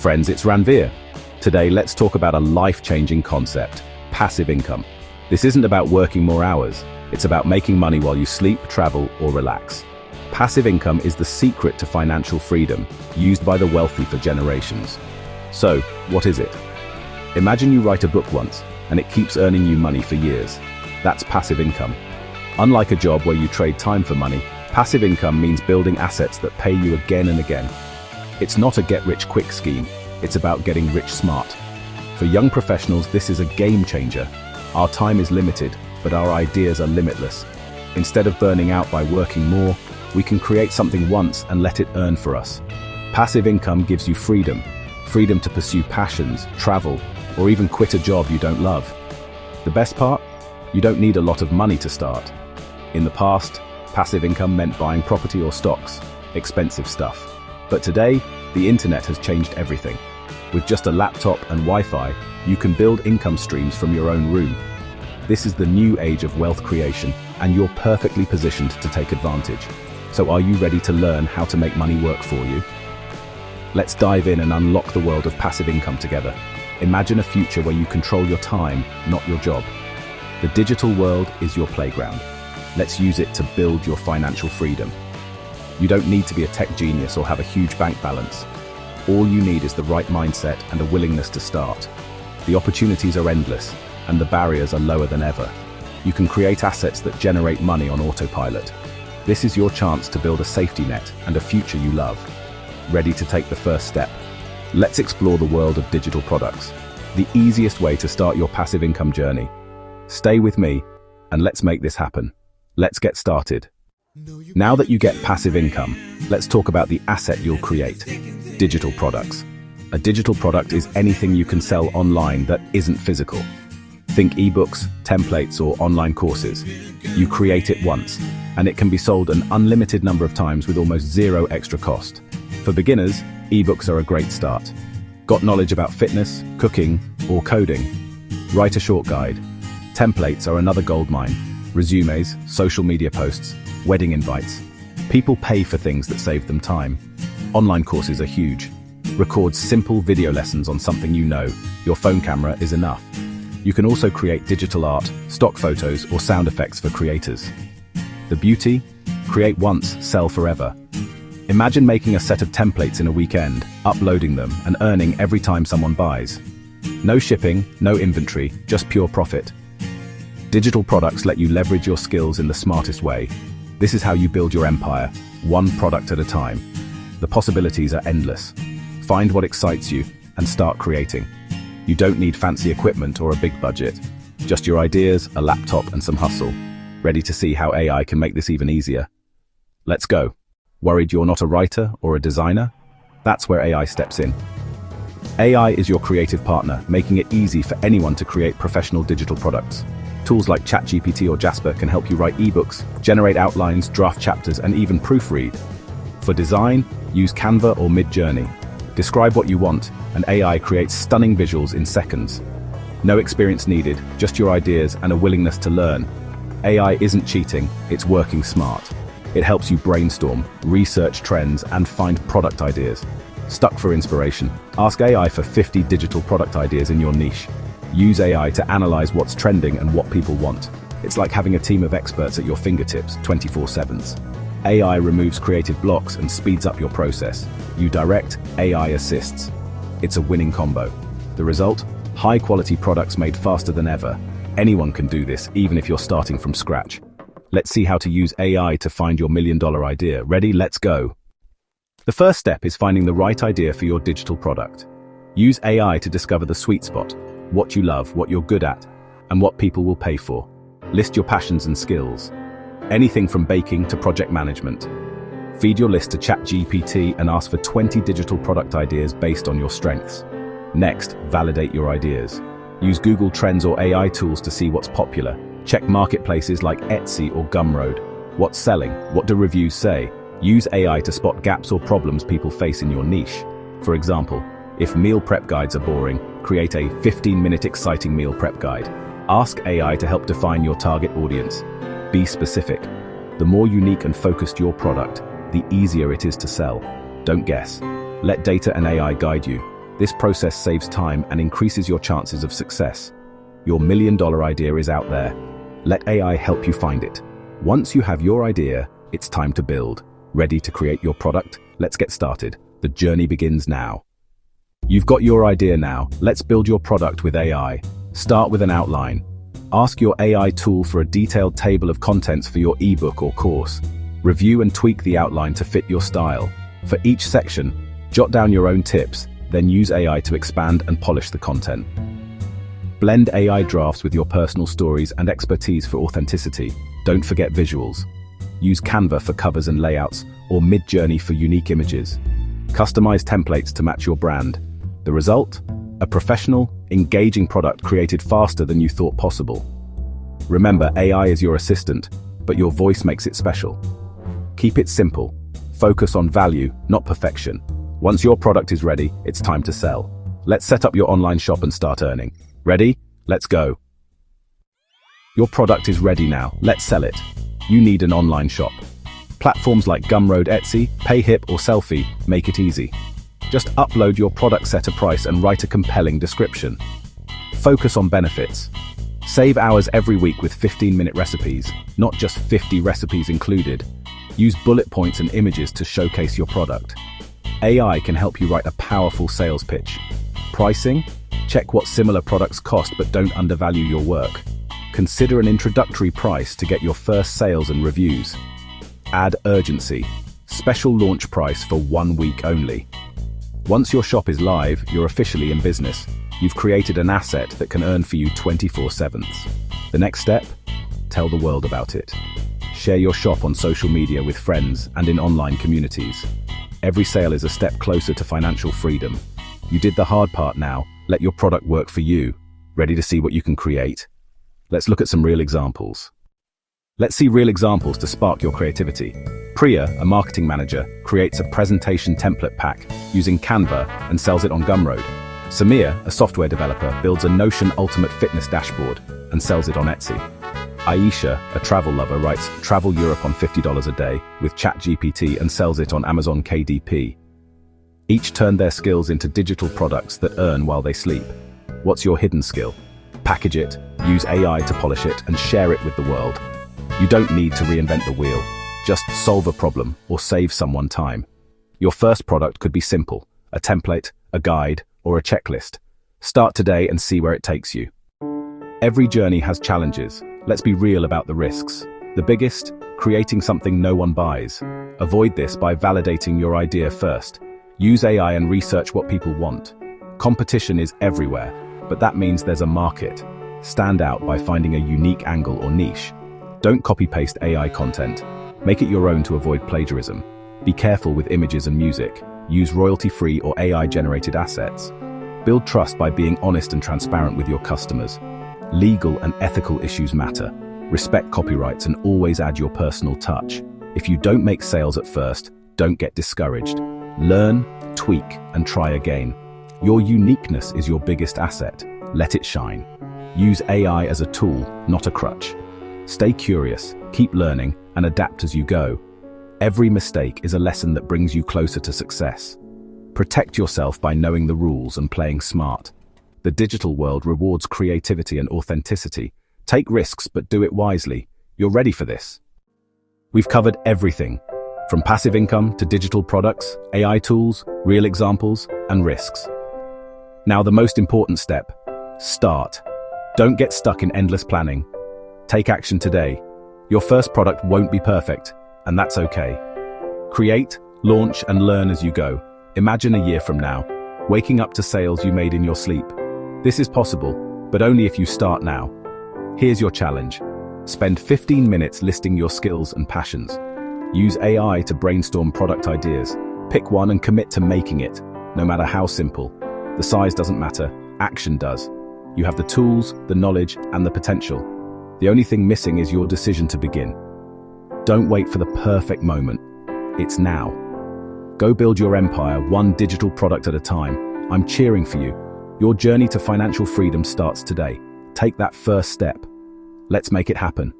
friends, it's Ranveer. Today, let's talk about a life-changing concept, passive income. This isn't about working more hours, it's about making money while you sleep, travel, or relax. Passive income is the secret to financial freedom, used by the wealthy for generations. So, what is it? Imagine you write a book once, and it keeps earning you money for years. That's passive income. Unlike a job where you trade time for money, passive income means building assets that pay you again and again. It's not a get-rich-quick scheme, it's about getting rich smart. For young professionals, this is a game changer. Our time is limited, but our ideas are limitless. Instead of burning out by working more, we can create something once and let it earn for us. Passive income gives you freedom. Freedom to pursue passions, travel, or even quit a job you don't love. The best part? You don't need a lot of money to start. In the past, passive income meant buying property or stocks, expensive stuff. But today, the internet has changed everything. With just a laptop and Wi-Fi, you can build income streams from your own room. This is the new age of wealth creation, and you're perfectly positioned to take advantage. So are you ready to learn how to make money work for you? Let's dive in and unlock the world of passive income together. Imagine a future where you control your time, not your job. The digital world is your playground. Let's use it to build your financial freedom. You don't need to be a tech genius or have a huge bank balance. All you need is the right mindset and a willingness to start. The opportunities are endless, and the barriers are lower than ever. You can create assets that generate money on autopilot. This is your chance to build a safety net and a future you love. Ready to take the first step? Let's explore the world of digital products, the easiest way to start your passive income journey. Stay with me, and let's make this happen. Let's get started. Now that you get passive income, let's talk about the asset you'll create. Digital products. A digital product is anything you can sell online that isn't physical. Think ebooks, templates, or online courses. You create it once, and it can be sold an unlimited number of times with almost zero extra cost. For beginners, ebooks are a great start. Got knowledge about fitness, cooking, or coding? Write a short guide. Templates are another goldmine. Resumes, social media posts, wedding invites. People pay for things that save them time. Online courses are huge. Record simple video lessons on something you know. Your phone camera is enough. You can also create digital art, stock photos, or sound effects for creators. The beauty? Create once, sell forever. Imagine making a set of templates in a weekend, uploading them, and earning every time someone buys. No shipping, no inventory, just pure profit. Digital products let you leverage your skills in the smartest way. This is how you build your empire, one product at a time. The possibilities are endless. Find what excites you and start creating. You don't need fancy equipment or a big budget. Just your ideas, a laptop, and some hustle. Ready to see how AI can make this even easier? Let's go. Worried you're not a writer or a designer? That's where AI steps in. AI is your creative partner, making it easy for anyone to create professional digital products. Tools like ChatGPT or Jasper can help you write ebooks, generate outlines, draft chapters, and even proofread. For design, use Canva or Midjourney. Describe what you want, and AI creates stunning visuals in seconds. No experience needed, just your ideas and a willingness to learn. AI isn't cheating, it's working smart. It helps you brainstorm, research trends, and find product ideas. Stuck for inspiration? Ask AI for 50 digital product ideas in your niche. Use AI to analyze what's trending and what people want. It's like having a team of experts at your fingertips, 24/7. AI removes creative blocks and speeds up your process. You direct, AI assists. It's a winning combo. The result? High-quality products made faster than ever. Anyone can do this, even if you're starting from scratch. Let's see how to use AI to find your million-dollar idea. Ready? Let's go. The first step is finding the right idea for your digital product. Use AI to discover the sweet spot, what you love, what you're good at, and what people will pay for. List your passions and skills. Anything from baking to project management. Feed your list to ChatGPT and ask for 20 digital product ideas based on your strengths. Next, validate your ideas. Use Google Trends or AI tools to see what's popular. Check marketplaces like Etsy or Gumroad. What's selling? What do reviews say? Use AI to spot gaps or problems people face in your niche. For example, if meal prep guides are boring, create a 15-minute exciting meal prep guide. Ask AI to help define your target audience. Be specific. The more unique and focused your product, the easier it is to sell. Don't guess. Let data and AI guide you. This process saves time and increases your chances of success. Your million-dollar idea is out there. Let AI help you find it. Once you have your idea, it's time to build. Ready to create your product? Let's get started. The journey begins now. You've got your idea now. Let's build your product with AI. Start with an outline. Ask your AI tool for a detailed table of contents for your ebook or course. Review and tweak the outline to fit your style. For each section, jot down your own tips, then use AI to expand and polish the content. Blend AI drafts with your personal stories and expertise for authenticity. Don't forget visuals. Use Canva for covers and layouts, or Midjourney for unique images. Customize templates to match your brand. The result? A professional, engaging product created faster than you thought possible. Remember, AI is your assistant, but your voice makes it special. Keep it simple. Focus on value, not perfection. Once your product is ready, it's time to sell. Let's set up your online shop and start earning. Ready? Let's go. Your product is ready now. Let's sell it. You need an online shop. Platforms like Gumroad, Etsy, Payhip, or Selfie make it easy. Just upload your product, set a price, and write a compelling description. Focus on benefits. Save hours every week with 15-minute recipes, not just 50 recipes included. Use bullet points and images to showcase your product. AI can help you write a powerful sales pitch. Pricing? Check what similar products cost, but don't undervalue your work. Consider an introductory price to get your first sales and reviews. Add urgency. Special launch price for 1 week only. Once your shop is live, you're officially in business. You've created an asset that can earn for you 24/7. The next step? Tell the world about it. Share your shop on social media with friends and in online communities. Every sale is a step closer to financial freedom. You did the hard part now. Let your product work for you. Ready to see what you can create? Let's look at some real examples. Let's see real examples to spark your creativity. Priya, a marketing manager, creates a presentation template pack using Canva and sells it on Gumroad. Samir, a software developer, builds a Notion Ultimate Fitness dashboard and sells it on Etsy. Aisha, a travel lover, writes Travel Europe on $50 a day with ChatGPT and sells it on Amazon KDP. Each turned their skills into digital products that earn while they sleep. What's your hidden skill? Package it, use AI to polish it, and share it with the world. You don't need to reinvent the wheel. Just solve a problem or save someone time. Your first product could be simple: a template, a guide, or a checklist. Start today and see where it takes you. Every journey has challenges. Let's be real about the risks. The biggest? Creating something no one buys. Avoid this by validating your idea first. Use AI and research what people want. Competition is everywhere, but that means there's a market. Stand out by finding a unique angle or niche. Don't copy-paste AI content. Make it your own to avoid plagiarism. Be careful with images and music. Use royalty-free or AI-generated assets. Build trust by being honest and transparent with your customers. Legal and ethical issues matter. Respect copyrights and always add your personal touch. If you don't make sales at first, don't get discouraged. Learn, tweak, and try again. Your uniqueness is your biggest asset. Let it shine. Use AI as a tool, not a crutch. Stay curious, keep learning, and adapt as you go. Every mistake is a lesson that brings you closer to success. Protect yourself by knowing the rules and playing smart. The digital world rewards creativity and authenticity. Take risks, but do it wisely. You're ready for this. We've covered everything, from passive income to digital products, AI tools, real examples, and risks. Now the most important step: start. Don't get stuck in endless planning. Take action today. Your first product won't be perfect, and that's okay. Create, launch, and learn as you go. Imagine a year from now, waking up to sales you made in your sleep. This is possible, but only if you start now. Here's your challenge. Spend 15 minutes listing your skills and passions. Use AI to brainstorm product ideas. Pick one and commit to making it, no matter how simple. The size doesn't matter, action does. You have the tools, the knowledge, and the potential. The only thing missing is your decision to begin. Don't wait for the perfect moment. It's now. Go build your empire, one digital product at a time. I'm cheering for you. Your journey to financial freedom starts today. Take that first step. Let's make it happen.